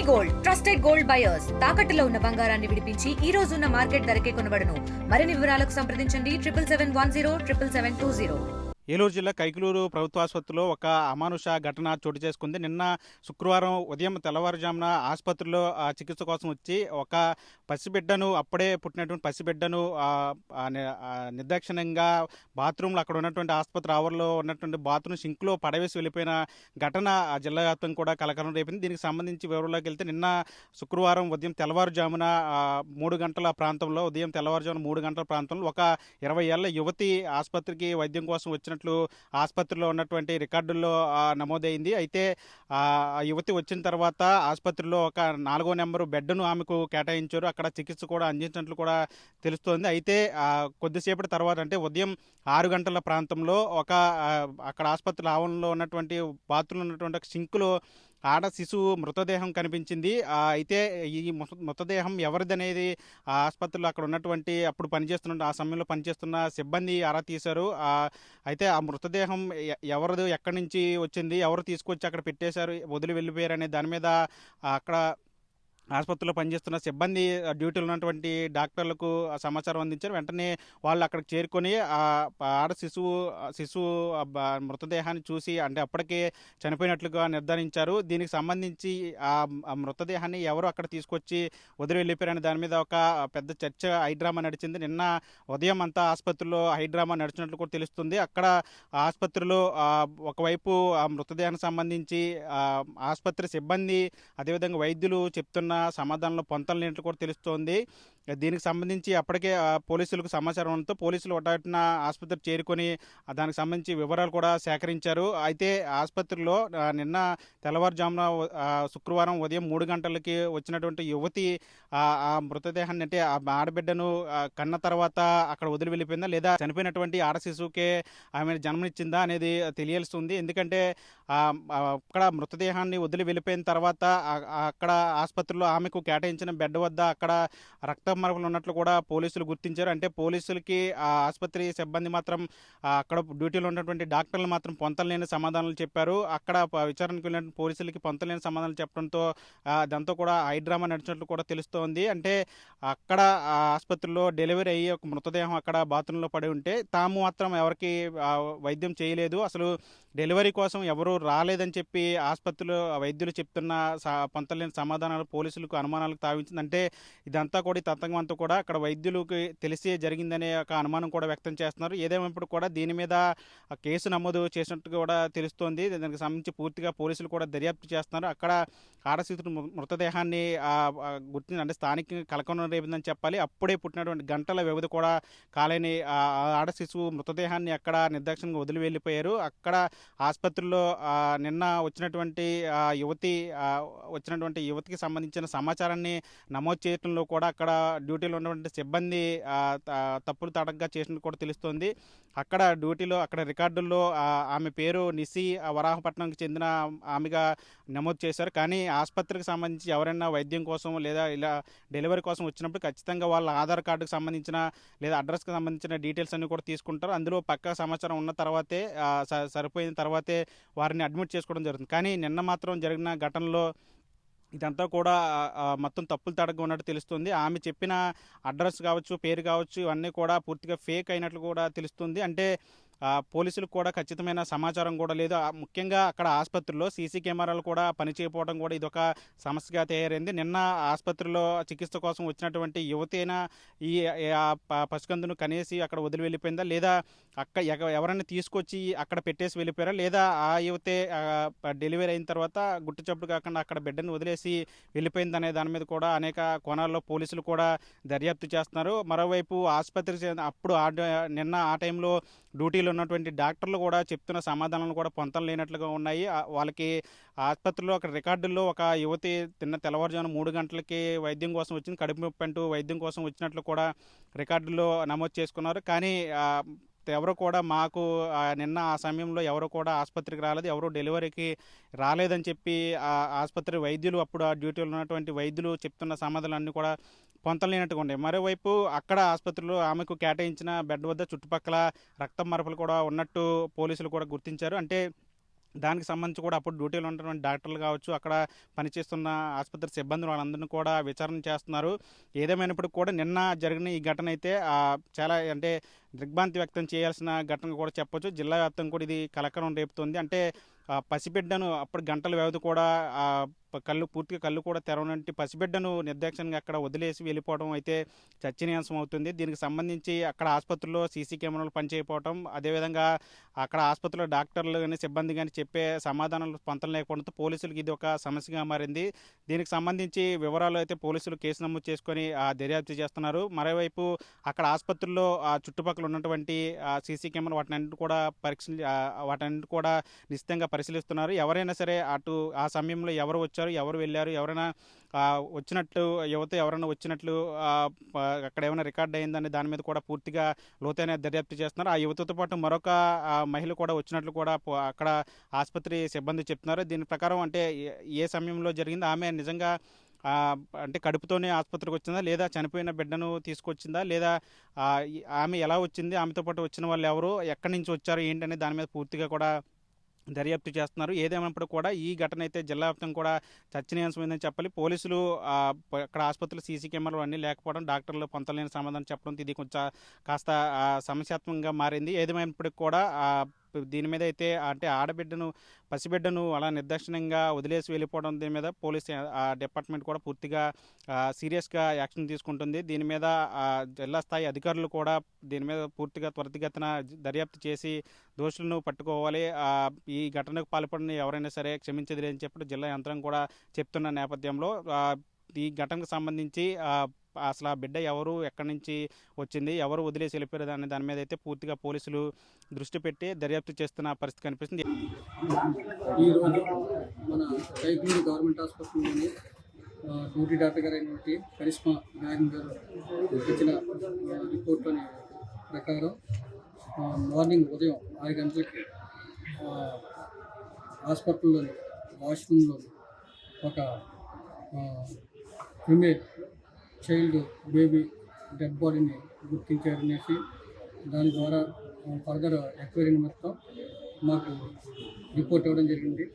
Gold trusted gold buyers తాకట్టులో ఉన్న బంగారాన్ని విడిపించి ఈ రోజు ఉన్న మార్కెట్ ధరకే కొనబడును. మరిన్ని వివరాలకు సంప్రదించండి 7771077720. ఏలూరు జిల్లా కైకలూరు ప్రభుత్వ ఆసుపత్రిలో ఒక అమానుష ఘటన చోటు చేసుకుంది. నిన్న శుక్రవారం ఉదయం తెల్లవారుజామున ఆసుపత్రిలో చికిత్స కోసం వచ్చి ఒక పసిబిడ్డను, అప్పుడే పుట్టినటువంటి పసిబిడ్డను నిర్దాక్షిణ్యంగా బాత్రూంలో, అక్కడ ఉన్నటువంటి ఆసుపత్రి ఆవరణలో ఉన్నటువంటి బాత్రూమ్ సింక్లో పడవేసి వెళ్ళిపోయిన ఘటన జిల్లా వ్యాప్తంగా కూడా కలకలం రేపింది. దీనికి సంబంధించి వివరాల్లోకి వెళ్తే నిన్న శుక్రవారం ఉదయం తెల్లవారుజామున 3 గంటల ప్రాంతంలో ఒక 20 ఏళ్ల యువతి ఆసుపత్రికి వైద్యం కోసం వచ్చినట్లు ఆసుపత్రిలో ఉన్నటువంటి రికార్డుల్లో నమోదైంది. అయితే ఆ యువతి వచ్చిన తర్వాత ఆసుపత్రిలో ఒక 4వ నెంబరు బెడ్ను ఆమెకు కేటాయించారు. అక్కడ చికిత్స కూడా అందించినట్లు కూడా తెలుస్తోంది. అయితే కొద్దిసేపటి తర్వాత, అంటే ఉదయం 6 గంటల ప్రాంతంలో అక్కడ ఆసుపత్రి ఆవరణలో ఉన్నటువంటి బాత్రూంలో ఉన్నటువంటి సింకులో ఆడ శిశువు మృతదేహం కనిపించింది. అయితే ఈ మృతదేహం ఎవరిదనేది ఆ ఆసుపత్రిలో అక్కడ ఉన్నటువంటి ఆ సమయంలో పనిచేస్తున్న సిబ్బంది ఆరా తీశారు. అయితే ఆ మృతదేహం ఎవరిది, ఎక్కడి నుంచి వచ్చింది, ఎవరు తీసుకొచ్చి అక్కడ పెట్టేశారు, వదిలి వెళ్ళిపోయారు అనే దాని మీద అక్కడ ఆసుపత్రిలో పనిచేస్తున్న సిబ్బంది, డ్యూటీలో ఉన్నటువంటి డాక్టర్లకు సమాచారం అందించారు. వెంటనే వాళ్ళు అక్కడికి చేరుకొని ఆడ శిశువు మృతదేహాన్ని చూసి, అంటే అప్పటికే చనిపోయినట్లుగా నిర్ధారించారు. దీనికి సంబంధించి ఆ మృతదేహాన్ని ఎవరు అక్కడ తీసుకొచ్చి వదిలి వెళ్ళిపోయారనే దాని మీద ఒక పెద్ద చర్చ, హైడ్రామా నడిచింది. నిన్న ఉదయం అంతా ఆసుపత్రిలో హైడ్రామా నడిచినట్లు కూడా తెలుస్తుంది. అక్కడ ఆసుపత్రిలో ఒకవైపు ఆ మృతదేహానికి సంబంధించి ఆసుపత్రి సిబ్బంది, అదేవిధంగా వైద్యులు చెప్తున్న సమాధానంలో పొంతలు లేనట్లు కూడా తెలుస్తోంది. దీనికి సంబంధించి అప్పటికే పోలీసులకు సమాచారం ఉండడంతో పోలీసులు ఒకటిన ఆసుపత్రికి చేరుకొని దానికి సంబంధించి వివరాలు కూడా సేకరించారు. అయితే ఆసుపత్రిలో నిన్న తెల్లవారుజామున శుక్రవారం ఉదయం 3 గంటలకి వచ్చినటువంటి యువతి ఆ మృతదేహాన్ని, అంటే ఆ ఆడబిడ్డను కన్న తర్వాత అక్కడ వదిలి వెళ్ళిపోయిందా, లేదా చనిపోయినటువంటి ఆడ శిశువుకే ఆమె జన్మనిచ్చిందా అనేది తెలియాల్సి. ఎందుకంటే అక్కడ మృతదేహాన్ని వదిలి వెళ్ళిపోయిన తర్వాత అక్కడ ఆసుపత్రిలో ఆమెకు కేటాయించిన బెడ్ వద్ద అక్కడ రక్త మరకలు ఉన్నట్లు కూడా పోలీసులు గుర్తించారు. అంటే పోలీసులకి ఆ ఆసుపత్రి సిబ్బంది మాత్రం, అక్కడ డ్యూటీలో ఉన్నటువంటి డాక్టర్లు మాత్రం పొంతలేని సమాధానాలు చెప్పారు. అక్కడ విచారణకు వెళ్ళిన పోలీసులకి పొంతలేని సమాధానాలు చెప్పడంతో దాంతో కూడా హైడ్రామా నడిచినట్లు కూడా తెలుస్తోంది. అంటే అక్కడ ఆసుపత్రిలో డెలివరీ అయ్యి ఒక మృతదేహం అక్కడ బాత్రూంలో పడి ఉంటే తాము మాత్రం ఎవరికి వైద్యం చేయలేదు, అసలు డెలివరీ కోసం ఎవరు రాలేదని చెప్పి ఆసుపత్రిలో వైద్యులు చెప్తున్న పొంతలేని సమాధానాలు పోలీసులకు అనుమానాలకు తావించింది. అంటే ఇదంతా కూడా, ఈ తతంగం అంతా కూడా అక్కడ వైద్యులకి తెలిసే జరిగిందనే ఒక అనుమానం కూడా వ్యక్తం చేస్తున్నారు. ఏదేమైనప్పుడు కూడా దీని మీద కేసు నమోదు చేసినట్టు కూడా తెలుస్తోంది. దానికి సంబంధించి పూర్తిగా పోలీసులు కూడా దర్యాప్తు చేస్తున్నారు. అక్కడ ఆడశిశువు మృతదేహాన్ని గుర్తించి, అంటే స్థానికంగా కలకలం రేపిందని చెప్పాలి. అప్పుడే పుట్టినటువంటి గంటల వ్యవధి కూడా కాలేని ఆడ శిశువు మృతదేహాన్ని అక్కడ నిర్దాక్షిణ్యంగా వదిలి వెళ్ళిపోయారు. అక్కడ ఆసుపత్రిలో నిన్న వచ్చినటువంటి యువతికి సంబంధించిన సమాచారాన్ని నమోదు చేయడంలో కూడా అక్కడ డ్యూటీలో ఉన్నటువంటి సిబ్బంది తప్పులు తడగ్గా చేసినట్టు కూడా తెలుస్తోంది. అక్కడ రికార్డుల్లో ఆమె పేరు నిసి, వరాహపట్నంకి చెందిన ఆమెగా నమోదు చేశారు. కానీ ఆసుపత్రికి సంబంధించి ఎవరైనా వైద్యం కోసం లేదా ఇలా డెలివరీ కోసం వచ్చినప్పుడు ఖచ్చితంగా వాళ్ళ ఆధార్ కార్డుకు సంబంధించిన లేదా అడ్రస్కి సంబంధించిన డీటెయిల్స్ అన్ని కూడా తీసుకుంటారు. అందులో పక్కా సమాచారం ఉన్న తర్వాతే, సరిపోయిన తర్వాతే వారిని అడ్మిట్ చేసుకోవడం జరుగుతుంది. కానీ నిన్న మాత్రం జరిగిన ఘటనలో ఇదంతా కూడా మొత్తం తప్పులు తడగా ఉన్నట్టు తెలుస్తుంది. ఆమె చెప్పిన అడ్రస్ కావచ్చు, పేరు కావచ్చు, ఇవన్నీ కూడా పూర్తిగా ఫేక్ అయినట్లు కూడా తెలుస్తుంది. అంటే పోలీసులకు కూడా ఖచ్చితమైన సమాచారం కూడా లేదు. ముఖ్యంగా అక్కడ ఆసుపత్రిలో సీసీ కెమెరాలు కూడా పనిచేయకపోవడం కూడా ఇదొక సమస్యగా తయారైంది. నిన్న ఆసుపత్రిలో చికిత్స కోసం వచ్చినటువంటి యువతైనా ఈ పసికందును కనేసి అక్కడ వదిలి వెళ్ళిపోయిందా, లేదా ఎవరైనా తీసుకొచ్చి అక్కడ పెట్టేసి వెళ్ళిపోయారా, లేదా ఆ యువతే డెలివరీ అయిన తర్వాత గుట్టు చప్పుడు కాకుండా అక్కడ బిడ్డను వదిలేసి వెళ్ళిపోయిందనే దాని మీద కూడా అనేక కోణాల్లో పోలీసులు కూడా దర్యాప్తు చేస్తున్నారు. మరోవైపు ఆసుపత్రికి అప్పుడు నిన్న ఆ టైంలో డ్యూటీలో ఉన్నటువంటి డాక్టర్లు కూడా చెప్తున్న సమాధానాలు కూడా పొంతం లేనట్లుగా ఉన్నాయి. వాళ్ళకి ఆసుపత్రిలో అక్కడ రికార్డుల్లో ఒక యువతి తెల్లవారుజామున 3 గంటలకి వైద్యం కోసం వచ్చింది, కడుపు నొప్పి అంటూ వైద్యం కోసం వచ్చినట్లు కూడా రికార్డుల్లో నమోదు చేసుకున్నారు. కానీ ఎవరు కూడా మాకు నిన్న ఆ సమయంలో ఎవరు కూడా ఆసుపత్రికి రాలేదు, ఎవరు డెలివరీకి రాలేదని చెప్పి ఆసుపత్రి వైద్యులు, అప్పుడు ఆ డ్యూటీలో ఉన్నటువంటి వైద్యులు చెప్తున్న సమాధానాలన్నీ కూడా పొంతలేనట్టుగా ఉన్నాయి. మరోవైపు అక్కడ ఆసుపత్రిలో ఆమెకు కేటాయించిన బెడ్ వద్ద చుట్టుపక్కల రక్తం మరకలు కూడా ఉన్నట్టు పోలీసులు కూడా గుర్తించారు. అంటే దానికి సంబంధించి కూడా అప్పుడు డ్యూటీలో ఉన్నటువంటి డాక్టర్లు కావచ్చు, అక్కడ పనిచేస్తున్న ఆసుపత్రి సిబ్బంది వాళ్ళందరినీ కూడా విచారణ చేస్తున్నారు. ఏదేమైనప్పటికి కూడా నిన్న జరిగిన ఈ ఘటన అయితే చాలా అంటే దిగ్భ్రాంతి వ్యక్తం చేయాల్సిన ఘటన కూడా చెప్పొచ్చు. జిల్లా వ్యాప్తంగా కూడా ఇది కలకలం రేపుతుంది. అంటే పసిబిడ్డను అప్పుడు గంటల వ్యవధి కూడా పూర్తిగా కళ్ళు కూడా తెరవనంటి పసిబిడ్డను నిర్దాక్షిణ్యంగా అక్కడ వదిలేసి వెళ్ళిపోవడం అయితే చర్చనీయాంశం అవుతుంది. దీనికి సంబంధించి అక్కడ ఆసుపత్రిలో సీసీ కెమెరాలు పనిచేయకపోవడం, అదేవిధంగా అక్కడ ఆసుపత్రిలో డాక్టర్లు కానీ సిబ్బంది కానీ చెప్పే సమాధానాలు పొంతం లేకపోవడంతో పోలీసులకు ఇది ఒక సమస్యగా మారింది. దీనికి సంబంధించి వివరాలు అయితే పోలీసులు కేసు నమోదు చేసుకొని దర్యాప్తు చేస్తున్నారు. మరోవైపు అక్కడ ఆసుపత్రిలో చుట్టుపక్కల ఉన్నటువంటి సీసీ కెమెరా వాటన్నిటి కూడా నిశ్చితంగా పరిశీలిస్తున్నారు. ఎవరైనా సరే అటు ఆ సమయంలో ఎవరు వచ్చారు, ఎవరు వెళ్ళారు, ఎవరైనా వచ్చినట్లు యువత ఎవరైనా వచ్చినట్లు అక్కడ ఏమైనా రికార్డ్ అయిందని దాని మీద కూడా పూర్తిగా లోతైన దర్యాప్తు చేస్తున్నారు. ఆ యువతతో పాటు మరొక మహిళ కూడా వచ్చినట్లు కూడా అక్కడ ఆసుపత్రి సిబ్బంది చెప్తున్నారు. దీని ప్రకారం అంటే ఏ సమయంలో జరిగింది, ఆమె నిజంగా అంటే కడుపుతోనే ఆసుపత్రికి వచ్చిందా, లేదా చనిపోయిన బిడ్డను తీసుకొచ్చిందా, లేదా ఆమె ఎలా వచ్చింది, ఆమెతో పాటు వచ్చిన వాళ్ళు ఎవరు, ఎక్కడి నుంచి వచ్చారు ఏంటనే దాని మీద పూర్తిగా కూడా దర్యాప్తు చేస్తున్నారు. ఏదేమైనప్పుడు కూడా ఈ ఘటన అయితే జిల్లా వ్యాప్తంగా కూడా చర్చనీయాంశమైందని చెప్పాలి. పోలీసులు అక్కడ ఆసుపత్రిలో సీసీ కెమెరాలు అన్నీ లేకపోవడం, డాక్టర్లు పొంతలేని సమాధానం చెప్పడంతో ఇది కొంచెం కాస్త సమస్యాత్మకంగా మారింది. ఏదేమైనప్పటికీ కూడా దీని మీద అయితే అంటే పసిబిడ్డను అలా నిర్దాక్షిణ్యంగా వదిలేసి వెళ్ళిపోవడం దీని మీద పోలీస్ డిపార్ట్మెంట్ కూడా పూర్తిగా సీరియస్గా యాక్షన్ తీసుకుంటుంది. దీని మీద జిల్లా స్థాయి అధికారులు కూడా దీని మీద పూర్తిగా త్వరితగతిన దర్యాప్తు చేసి దోషులను పట్టుకోవాలి. ఈ ఘటనకు పాల్పడిన ఎవరైనా సరే క్షమించదు లేదని చెప్పి జిల్లా యంత్రం కూడా చెప్తున్న నేపథ్యంలో ఈ ఘటనకు సంబంధించి అసలు ఆ బిడ్డ ఎవరు, ఎక్కడి నుంచి వచ్చింది, ఎవరు వదిలేసి వెళ్ళిపోయారు దాని మీద అయితే పూర్తిగా పోలీసులు దృష్టి పెట్టి దర్యాప్తు చేస్తున్న పరిస్థితి కనిపిస్తుంది. ఈరోజు మన కైకూరు గవర్నమెంట్ హాస్పిటల్లోని డ్యూటీ డాక్టర్ గారు అయినటువంటి కరిష్మా నాయన్ గారు ఇచ్చిన రిపోర్ట్లోని ప్రకారం మార్నింగ్ ఉదయం 6 గంటలకి హాస్పిటల్లోని వాష్రూమ్లోని ఒక ఫిమేల్ చైల్డ్ బేబీ డెడ్ బాడీని గుర్తించారనేసి దాని ద్వారా ఫర్దర్ ఎంక్వైరీ నిమిత్తం మాకు రిపోర్ట్ ఇవ్వడం జరిగింది.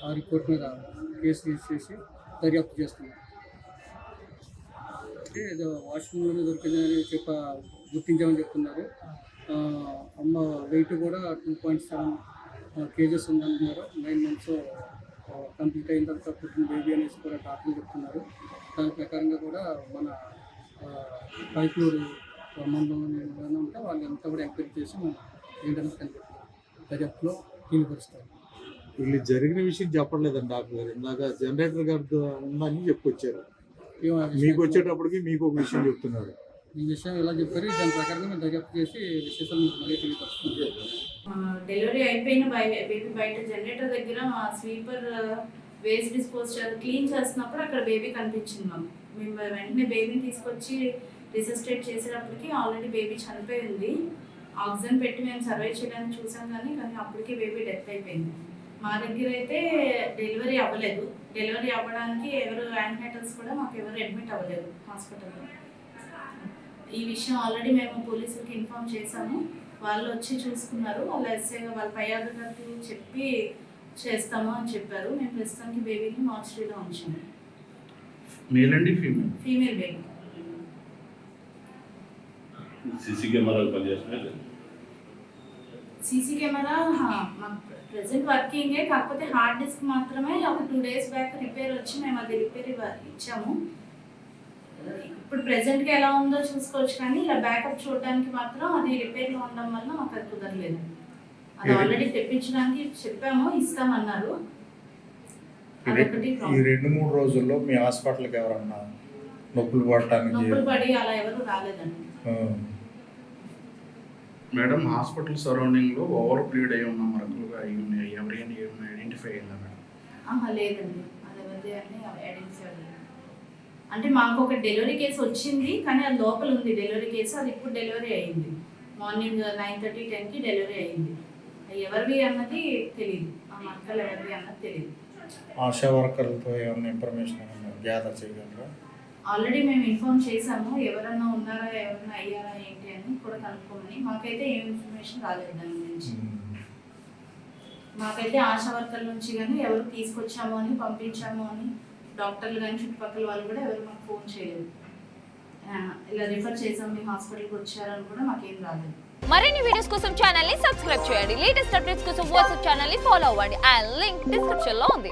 ఆ రిపోర్ట్ మీద కేసు రిజిస్టర్ చేసి దర్యాప్తు చేస్తున్నాం. ఏదో వాష్రూమ్లోనే దొరికిందని గుర్తించామని చెప్తున్నారు. అమ్మ వెయిట్ కూడా 2.7 kgs ఉందంటున్నారు. 9 months కంప్లీట్ అయిన తర్వాత పుట్టిన బేబీ అనేసి కూడా డాక్టర్లు చెప్తున్నారు. దాని ప్రకారంగా కూడా మన కైకూరు మండలంలో ఉంటే వాళ్ళు అంతా కూడా ఎంక్వైరీ చేసి మనం ఏంటనే దర్యాప్తులో కీలుపరుస్తారు. వీళ్ళు జరిగిన విషయం చెప్పట్లేదండి డాక్టర్ గారు. ఇందాక జనరేటర్ గారు ఉందని చెప్పుకొచ్చారు. మీకు వచ్చేటప్పటికి మీకు ఒక విషయం చెప్తున్నారు. ఈ విషయం ఎలా చెప్పారు, దాని ప్రకారంగా మేము దర్యాప్తు చేసి విశేషాలు మీకు మళ్ళీ తెలియపరుస్తుంది. డెలివరీ అయిపోయిన బేబీ బయట జనరేటర్ దగ్గర మా స్వీపర్ వేస్ట్ డిస్పోజల్ క్లీన్ చేస్తున్నప్పుడు అక్కడ బేబీ కనిపించింది మాకు. మేము వెంటనే బేబీని తీసుకొచ్చి రిసస్టేట్ చేసేటప్పటికి ఆల్రెడీ బేబీ చనిపోయింది. ఆక్సిజన్ పెట్టి మేము సర్వే చేయడానికి చూసాం కానీ అప్పటికే బేబీ డెత్ అయిపోయింది. మా దగ్గర అయితే డెలివరీ అవ్వలేదు. డెలివరీ అవ్వడానికి ఎవరు యాంటీనేటల్స్ కూడా మాకు ఎవరు అడ్మిట్ అవ్వలేదు హాస్పిటల్లో. ఈ విషయం ఆల్రెడీ మేము పోలీసులకి ఇన్ఫార్మ్ చేశాము. వాళ్ళు వచ్చి చూసుకున్నారు. వాళ్ళ ఎస్ఐగా వాళ్ళ పై అధికారులు చెప్పి చేస్తాము అని చెప్పారు. మేము ప్రస్తుతానికి బేబీని మార్చరీలో ఉంచాము. మేల్ అండి ఫీమేల్ బేబీ. సీసీ కెమెరాలు పనిచేస్తున్నాయి. సీసీ కెమెరా ప్రెసెంట్ వర్కింగే, కాకపోతే హార్డ్ డిస్క్ మాత్రమే ఒక 2 days బ్యాక్ రిపేర్ వచ్చి మేము అది రిపేర్ ఇచ్చాము. ఇప్పుడు ప్రెసెంట్గా ఎలా ఉందో చూసుకోవచ్చు కానీ ఇలా బ్యాకప్ చూడడానికి మాత్రం అది రిపేర్లో ఉండడం వల్ల మాకు అది కుదరలేదు. అది ఆల్రెడీ తెప్పించడానికి చెప్పాము, ఇస్తామన్నారు. ఈ 2-3 రోజుల్లో మీ హాస్పిటల్కి ఎవరన్నా నొప్పులు పడి అలా ఎవరు రాలేదండి. మేడం హాస్పిటల్ సరౌండింగ్లో ఓవర్ బ్లీడ్ అయి ఉన్న మరకులుగా అయి ఉన్నాయి. ఎవరైనా ఏమైనా ఐడెంటిఫై అయిందా మేడం? లేదండి, అది ఎవరిది అని ఐడెంటిఫై అవ్వలేదు. అంటే మాకు ఒక డెలివరీ కేసు వచ్చింది కానీ అది లోపల ఉంది డెలివరీ కేసు. అది ఇప్పుడు డెలివరీ అయ్యింది. మార్నింగ్ 9:30, 10కి డెలివరీ అయ్యింది. ఎవరివి అన్నది తెలియదు. ఆ మరకలు ఎవరివి అన్నది తెలియదు. ఆశా వర్కర్లతో ఏమైనా ఇన్ఫర్మేషన్ గ్యాదర్ చేయగలరా? ఆల్రెడీ మేము ఇన్ఫార్మ్ చేసాము. ఎవరన్నా ఉన్నారా, ఎవరన్నా అయ్యారా ఏంటి అని కూడా కనుక్కోమని. మాకైతే ఏం ఇన్ఫర్మేషన్ రాలేదు దాని గురించి. మాకైతే ఆశా వర్కర్ల నుంచి కానీ ఎవరు తీసుకొచ్చాము అని పంపించాము అని డాక్టర్లు కానీ చుట్టుపక్కల వాళ్ళు కూడా ఎవరు మాకు ఫోన్ చేయలేదు. ఇలా రిఫర్ చేసాం మీ హాస్పిటల్కి వచ్చారని కూడా మాకేం రాలేదు. మరిన్ని వీడియోస్ కోసం ఛానల్ ని సబ్స్క్రైబ్ చేయండి. లేటెస్ట్ అప్డేట్స్ కోసం వాట్సాప్ ఛానల్ ని ఫాలో అవ్వండి. ఆ లింక్ డిస్క్రిప్షన్ లో ఉంది.